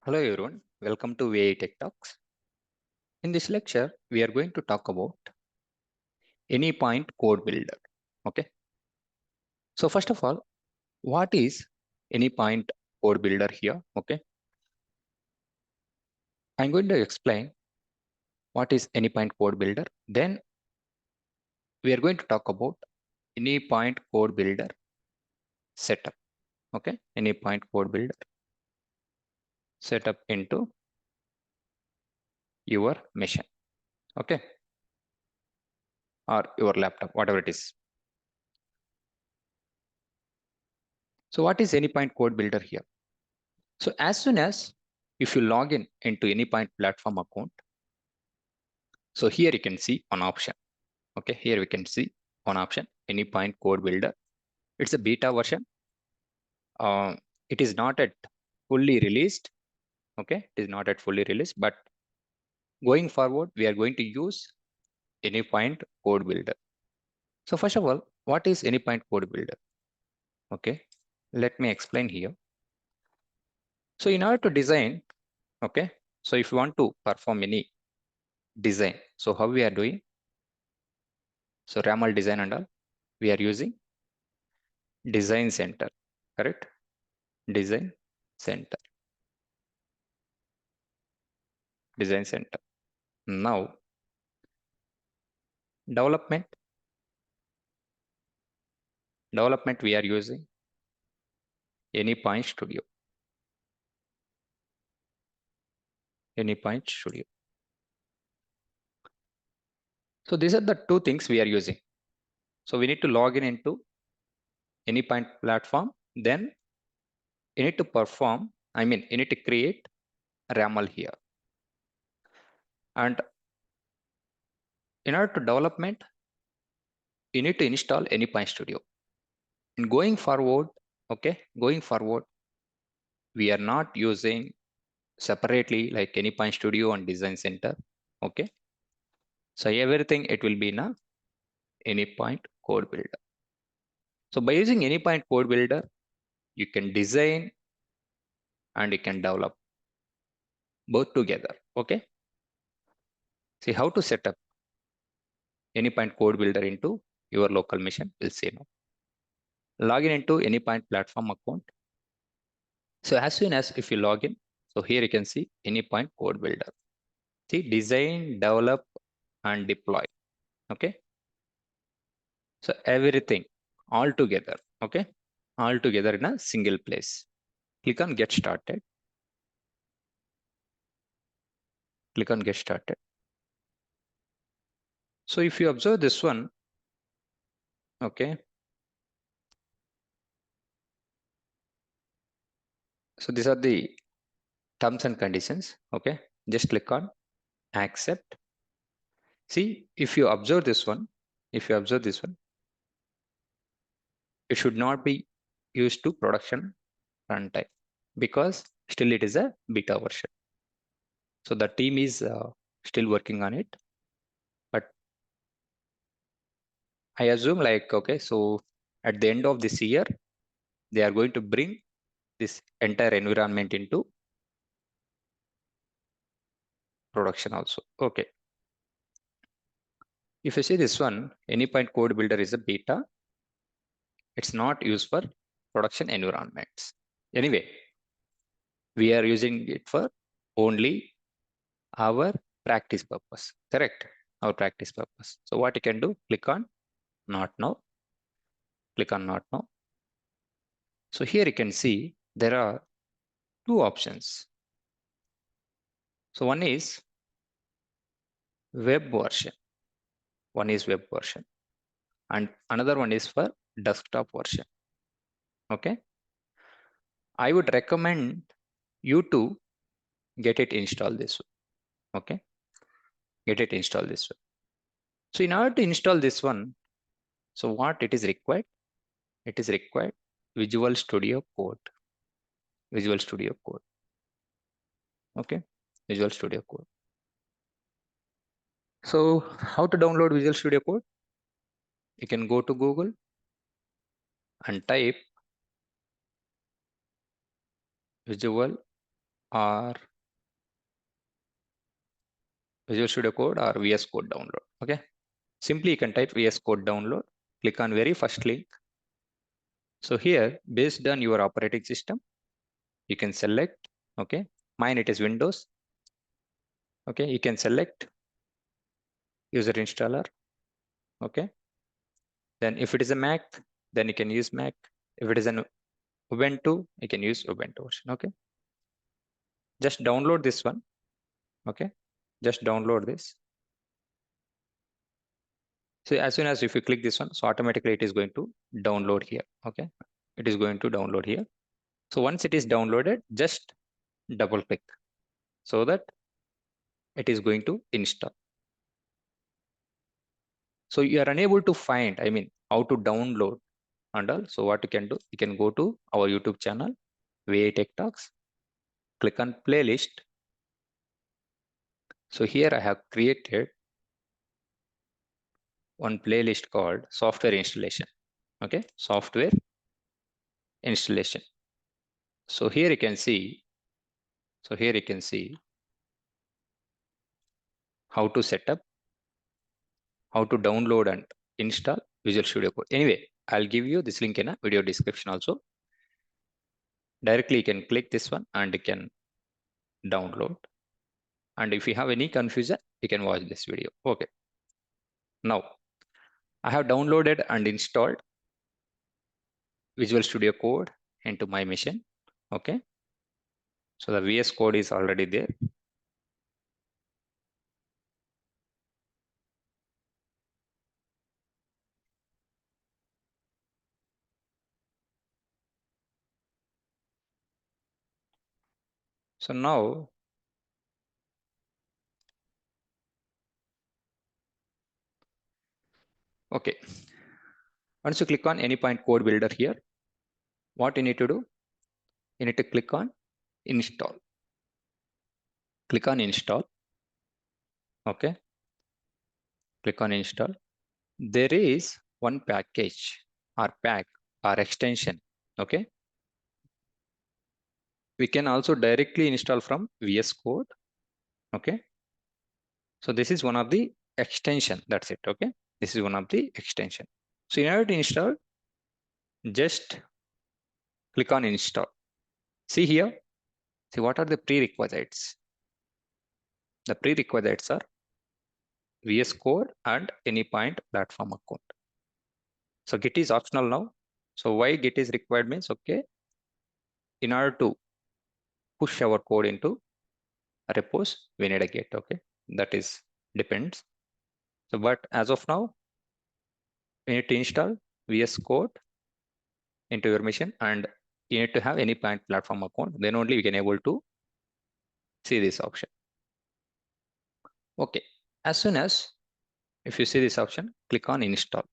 Hello everyone, welcome to ViTech Talks. In this lecture, we are going to talk about AnyPoint code builder. Okay. So first of all, what is AnyPoint code builder here? Okay. I'm going to explain what is AnyPoint code builder. Then we are going to talk about AnyPoint code builder setup. Okay. AnyPoint code builder setup into your machine. Okay. Or your laptop, whatever it is. So what is AnyPoint code builder here? So as soon as if you log in into AnyPoint platform account, so here you can see one option. Okay, here we can see one option, AnyPoint code builder. It's a beta version. It is not yet fully released. Okay, it is not yet fully released, but going forward, we are going to use AnyPoint code builder. So first of all, what is AnyPoint code builder? Okay, let me explain here. So in order to design, okay, so if you want to perform any design, so how we are doing? So RAML design and all, we are using design center, correct? Design center, design center. Now, development, we are using AnyPoint Studio, AnyPoint Studio. So these are the two things we are using. So we need to log in into AnyPoint platform. Then you need to perform, you need to create a RAML here. And in order to development, you need to install AnyPoint Studio. And going forward, okay, going forward, we are not using separately like AnyPoint Studio and Design Center. Okay. So everything it will be in a AnyPoint code builder. So by using AnyPoint code builder, you can design and you can develop both together. Okay. See how to set up AnyPoint code builder into your local machine. We'll see now. Log in into AnyPoint platform account. So as soon as if you log in, so here you can see AnyPoint code builder. See design, develop, and deploy. Okay. So everything all together. Okay. All together in a single place. Click on get started. Click on get started. So if you observe this one, okay. So these are the terms and conditions. Okay. Just click on accept. See, if you observe this one, it should not be used to production runtime because still it is a beta version. So the team is still working on it, but I assume like, okay, so at the end of this year, they are going to bring this entire environment into production also. Okay. If you see this one, AnyPoint code builder is a beta. It's not used for production environments. Anyway, we are using it for only our practice purpose, correct? Our practice purpose. So what you can do, click on not now, click on not now. So here you can see there are two options. So one is web version. One is web version and another one is for desktop version. Okay. I would recommend you to get it installed this way. Okay. Get it installed this way. So in order to install this one, so what it is required? It is required Visual Studio Code. Visual Studio Code. Okay. Visual Studio Code. So how to download Visual Studio Code? You can go to Google and type Visual or Visual Studio Code or VS Code download. Okay. Simply you can type VS Code download, click on very first link. So here, based on your operating system, you can select, okay, mine it is Windows. Okay, you can select user installer. Okay, then if it is a Mac, then you can use Mac. If it is an Ubuntu, you can use Ubuntu version. Okay, just download this one. Okay, just download this. So as soon as if you click this one, so automatically it is going to download here. Okay, it is going to download here. So once it is downloaded, just double click so that it is going to install. So you are unable to find, I mean, how to download and all. So what you can do, you can go to our YouTube channel, ViTech Talks, click on playlist. So here I have created one playlist called software installation. Okay, software installation. So here you can see, how to set up, how to download and install Visual Studio Code. Anyway, I'll give you this link in a video description also. Directly you can click this one and you can download. And if you have any confusion, you can watch this video. Okay. Now, I have downloaded and installed Visual Studio Code into my machine. Okay. So the VS Code is already there. So now, okay. Once you click on AnyPoint Code Builder here, what you need to do? You need to click on Install. Click on Install. Okay. Click on Install. There is one package or pack or extension. Okay. We can also directly install from VS Code. Okay. So this is one of the extension. That's it. Okay. This is one of the extension. So in order to install, just click on install. See here. See what are the prerequisites. The prerequisites are VS Code and AnyPoint platform account. So Git is optional now. So why Git is required means, okay, in order to push our code into repos, we need a Git. Okay, that is depends. So but as of now, we need to install VS Code into your machine and you need to have AnyPoint platform account. Then only we can able to see this option. Okay, as soon as if you see this option, click on install.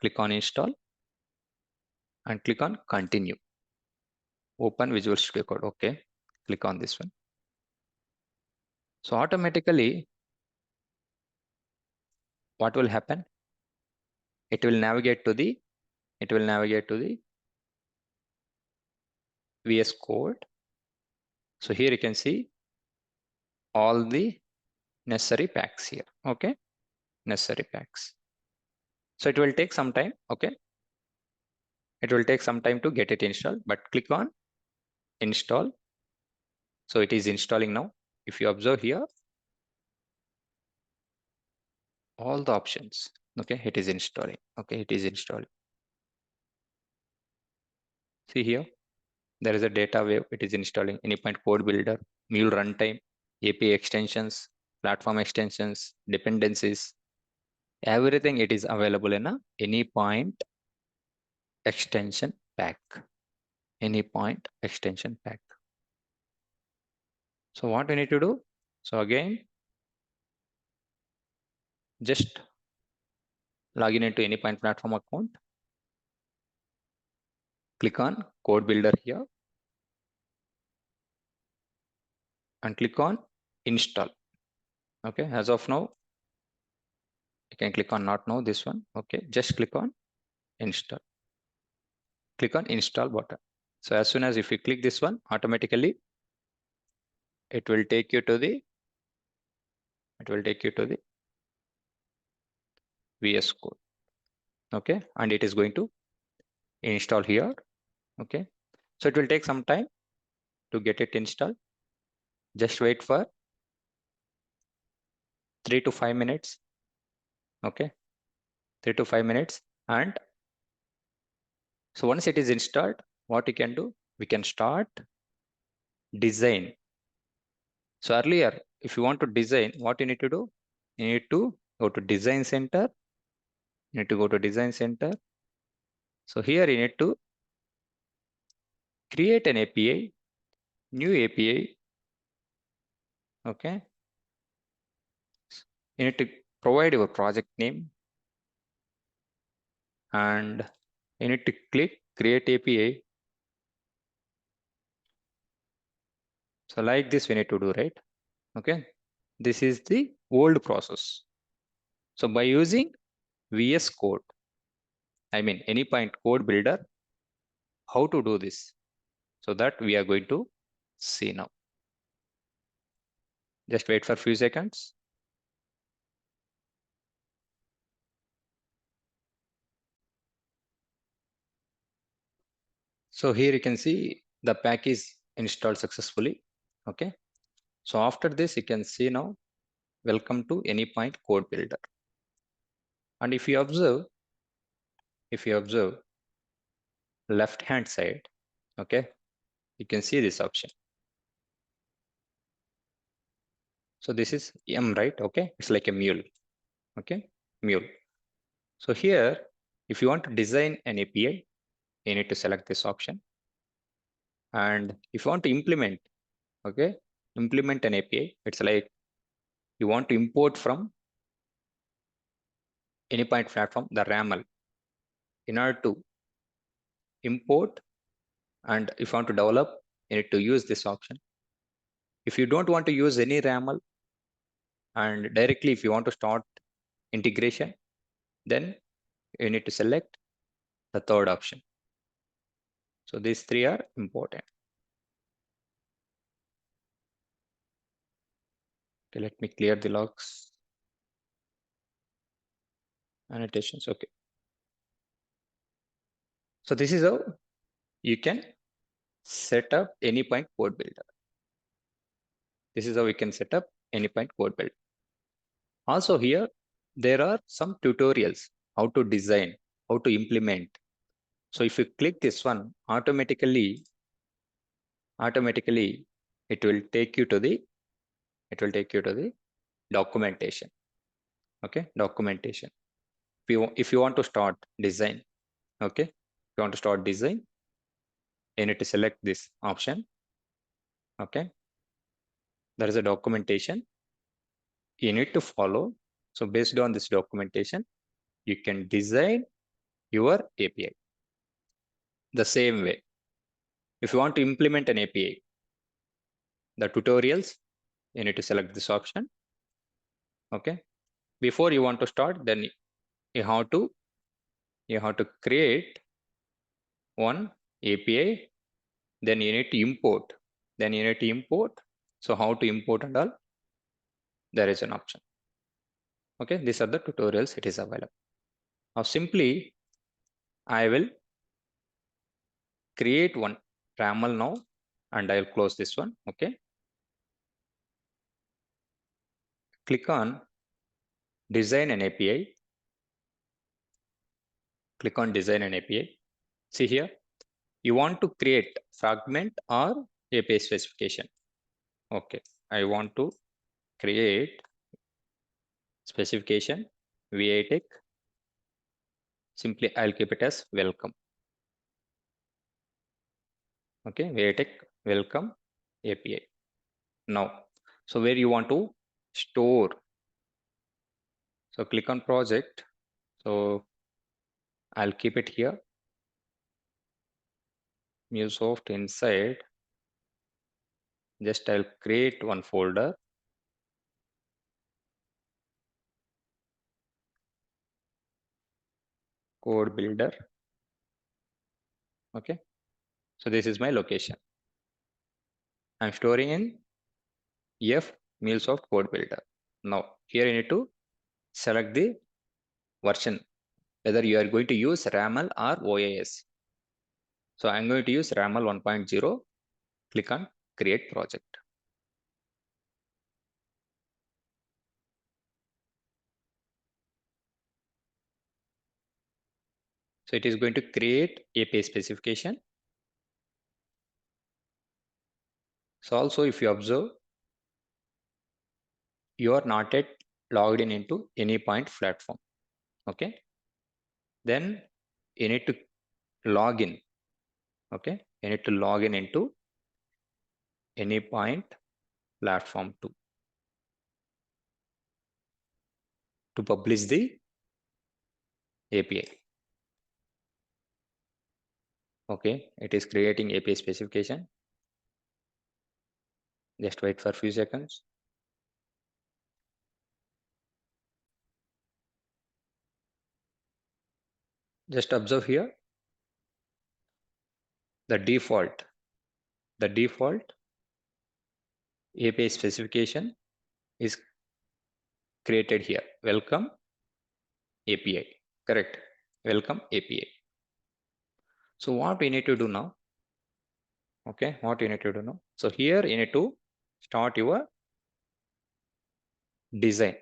Click on install and click on continue. Open Visual Studio Code. Okay, click on this one. So automatically, what will happen? It will navigate to the VS Code. So here you can see all the necessary packs here. Okay, necessary packs. So it will take some time. Okay, it will take some time to get it installed, but click on install. So it is installing now. If you observe here, all the options. Okay, it is installing. Okay, it is installing. See here, there is a data wave. It is installing AnyPoint Code Builder, Mule Runtime, API extensions, platform extensions, dependencies. Everything it is available in a AnyPoint extension pack. AnyPoint extension pack. So what we need to do? So again, just log in into AnyPoint platform account. Click on Code Builder here and click on install. Okay, as of now, you can click on not now this one. Okay, just click on install. Click on install button. So as soon as if you click this one, automatically it will take you to the VS Code. Okay, and it is going to install here. Okay, so it will take some time to get it installed. Just wait for 3 to 5 minutes. Okay, 3 to 5 minutes. And so once it is installed, what we can do, we can start design. So earlier, if you want to design, what you need to do, you need to go to design center. You need to go to design center. So here you need to create an API, new API. Okay, you need to provide your project name, and you need to click create API. So like this we need to do, right? Okay, this is the old process. So by using VS Code, I mean AnyPoint code builder, how to do this? So that we are going to see now. Just wait for a few seconds. So here you can see the pack is installed successfully. Okay. So after this, you can see now, welcome to AnyPoint code builder. And if you observe left hand side, okay, you can see this option. So this is M, right? Okay, it's like a mule. Okay, mule. So here, if you want to design an API, you need to select this option. And if you want to implement, okay, implement an API, it's like you want to import from AnyPoint platform the RAML. In order to import, and if you want to develop, you need to use this option. If you don't want to use any RAML, and directly if you want to start integration, then you need to select the third option. So these three are important. Okay, let me clear the logs. Annotations, okay. So this is how you can set up AnyPoint code builder. This is how we can set up AnyPoint code builder. Also here, there are some tutorials, how to design, how to implement. So if you click this one, automatically it will take you to the documentation. Okay, documentation. If you want to start design, okay, if you want to start design, you need to select this option. Okay, there is a documentation you need to follow. So based on this documentation, you can design your API the same way. If you want to implement an API, the tutorials, you need to select this option. Okay, before you want to start, then you have to create one API, then you need to import. So how to import and all, there is an option. Okay, these are the tutorials it is available. Now simply I will create one RAML now, and I'll close this one. Okay, click on design an API. Click on design an API. See here, you want to create fragment or API specification. Okay, I want to create specification ViTech. Simply I'll keep it as welcome. Okay, ViTech welcome API. Now, so where you want to store, so click on project. So I'll keep it here. Mulesoft inside. Just I'll create one folder. Code builder. Okay. So this is my location. I'm storing in F Mulesoft Code Builder. Now here you need to select the version, whether you are going to use RAML or OAS. So I'm going to use RAML 1.0. Click on create project. So it is going to create API specification. So also if you observe, you are not yet logged in into AnyPoint platform. Okay. Then you need to log in. Okay. You need to log in into AnyPoint platform to publish the API. Okay. It is creating API specification. Just wait for a few seconds. Just observe here the default API specification is created here. Welcome API. Correct. Welcome API. So what we need to do now? Okay, what you need to do now? So here you need to start your design.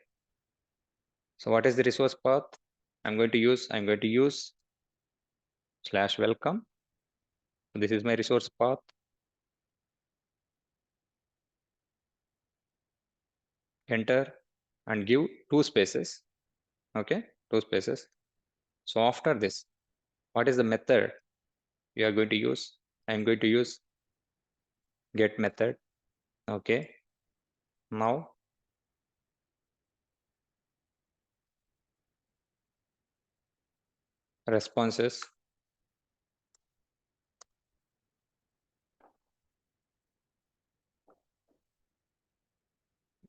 So what is the resource path? I'm going to use /welcome. This is my resource path. Enter and give 2 spaces. Okay, 2 spaces. So after this, what is the method you are going to use? I'm going to use get method. Okay. Now responses.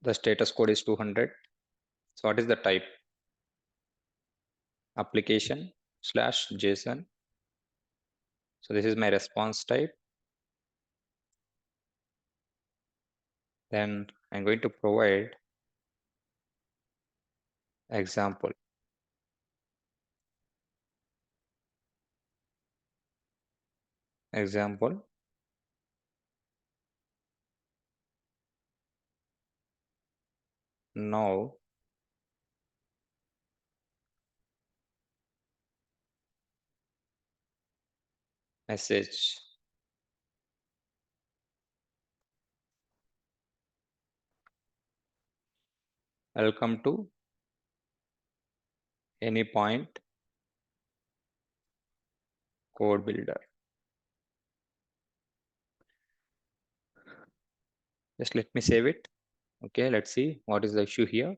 The status code is 200. So what is the type? Application /JSON. So this is my response type. Then I'm going to provide example. Example. Now message. Welcome to AnyPoint Code Builder. Just let me save it. Okay, let's see what is the issue here.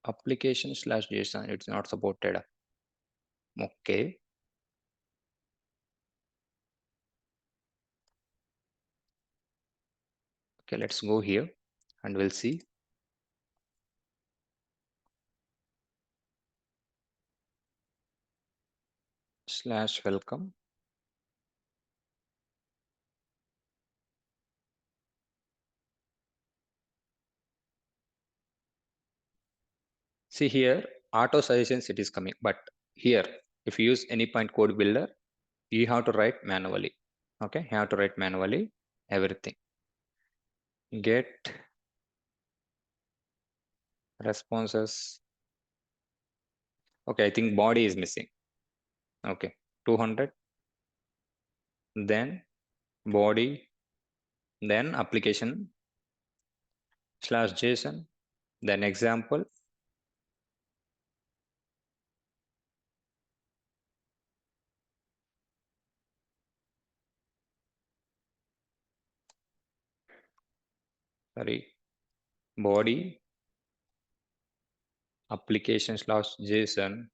Application /JSON. It's not supported. Okay. Okay, let's go here and we'll see. /welcome. See here, auto suggestions it is coming, but here, if you use AnyPoint Code Builder, you have to write manually. Okay, you have to write manually everything. Get responses. Okay, I think body is missing. Okay, 200. Then body, then application /JSON, then example. Sorry, body, application /JSON.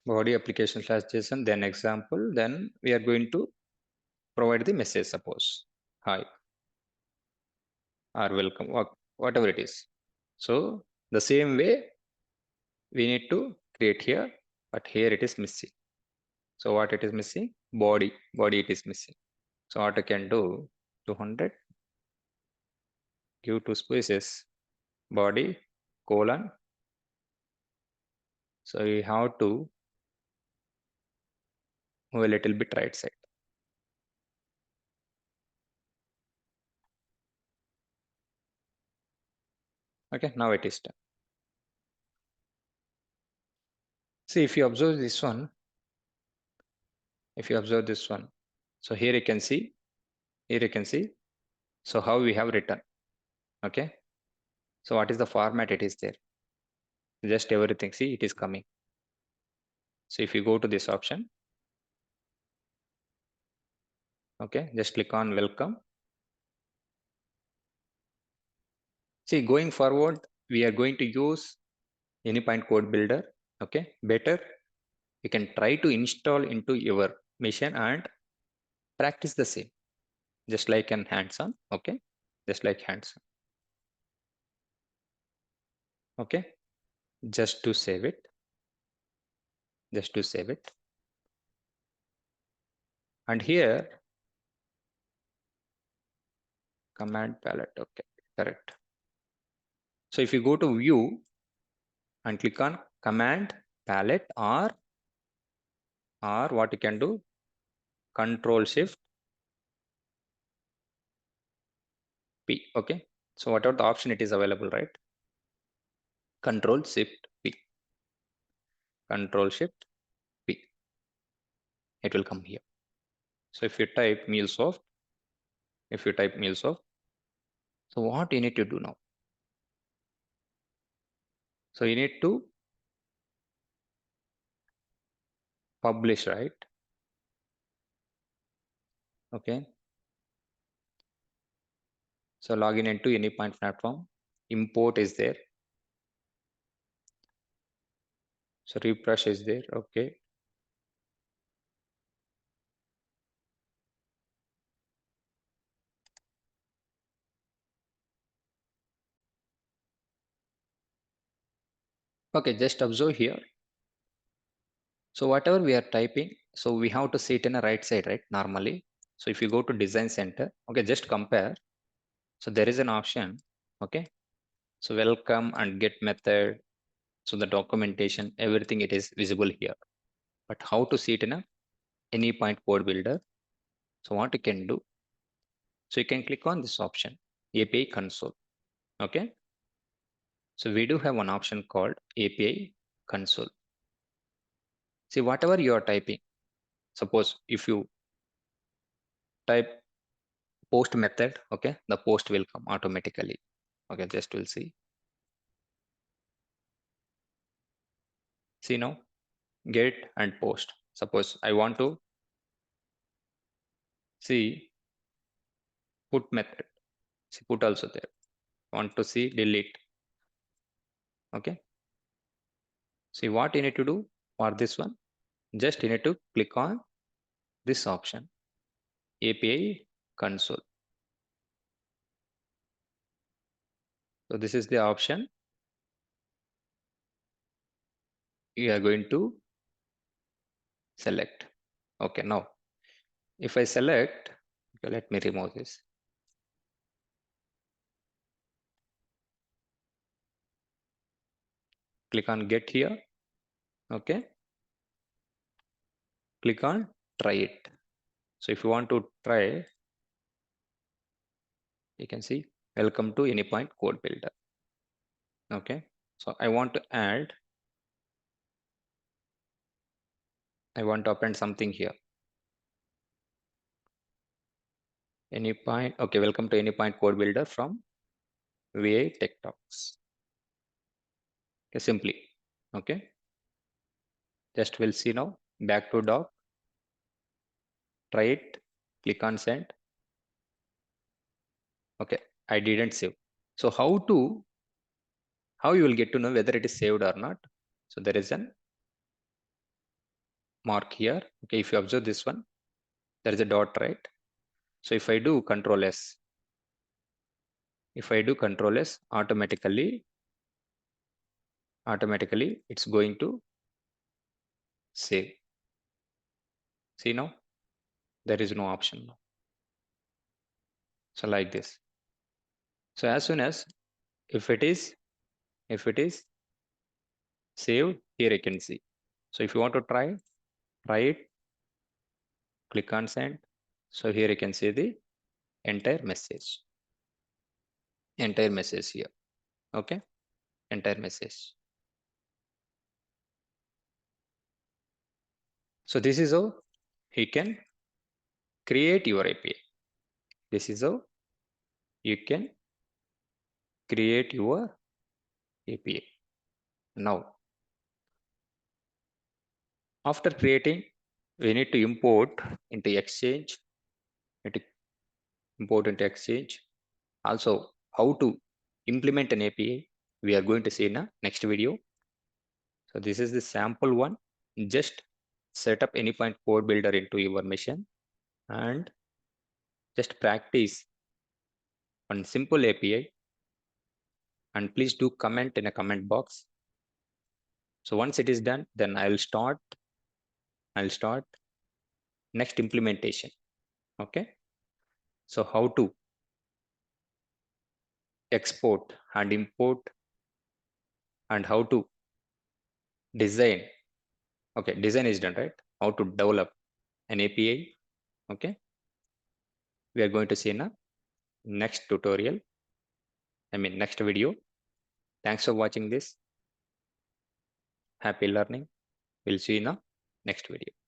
Body application /JSON, then example. Then we are going to provide the message, suppose hi or welcome, whatever it is. So the same way we need to create here, but here it is missing. So what it is missing? Body it is missing. So what I can do, 200, give two spaces, body, colon. So we have to move a little bit right side. Okay, now it is done. See, if you observe this one, so here you can see, so how we have written. Okay, so what is the format it is there? Just everything, see, it is coming. So if you go to this option, okay, just click on welcome. See, going forward, we are going to use AnyPoint code builder. Okay, better you can try to install into your machine and practice the same, just like an hands-on. Okay, just like hands-on. Okay, just to save it, and here command palette. Okay, correct. So if you go to view and click on command palette, or what you can do, control shift P. Okay, so whatever the option it is available, right? Control shift P, control shift P, it will come here. So if you type Mulesoft, so what you need to do now? So you need to publish, right? Okay, so login into AnyPoint platform, import is there, so refresh is there. Okay, okay, just observe here. So whatever we are typing, so we have to see it in a right side, right? Normally. So if you go to design center, okay, just compare. So there is an option, okay. So welcome and get method. So the documentation, everything it is visible here. But how to see it in a AnyPoint code builder? So what you can do? So you can click on this option, API console. Okay. So we do have one option called API console. See, whatever you are typing, suppose if you type post method, okay, the post will come automatically. Okay, just we'll see. See now, get and post. Suppose I want to see put method. See put also there. Want to see delete. Okay. See what you need to do for this one. Just you need to click on this option, API console. So this is the option you are going to select. Okay, now if I select, okay, let me remove this. Click on get here. Okay. Click on try it. So if you want to try, you can see welcome to AnyPoint code builder. Okay. So I want to add, I want to append something here. AnyPoint. Okay. Welcome to AnyPoint code builder from ViTech Talks. Okay. Simply. Okay. Just we'll see now. Back to doc. Try it. Click on send. Okay. I didn't save. So how you will get to know whether it is saved or not? So there is an mark here. Okay. If you observe this one, there is a dot, right? So if I do Control S, automatically it's going to save. See now, there is no option now. So like this. So as soon as if it is saved, here I can see. So if you want to try it, click on send. So here you can see the entire message here. Okay, entire message. So this is how you can create your API. This is how you can create your API. Now, after creating, we need to import into Exchange. Also, how to implement an API, we are going to see in the next video. So this is the sample one. Just set up AnyPoint code builder into your machine and just practice one simple API, and please do comment in a comment box. So once it is done, then I'll start next implementation. Okay. So how to export and import and how to design. Okay, design is done, right? How to develop an API. Okay. We are going to see in a next tutorial. Next video. Thanks for watching this. Happy learning. We'll see you in the next video.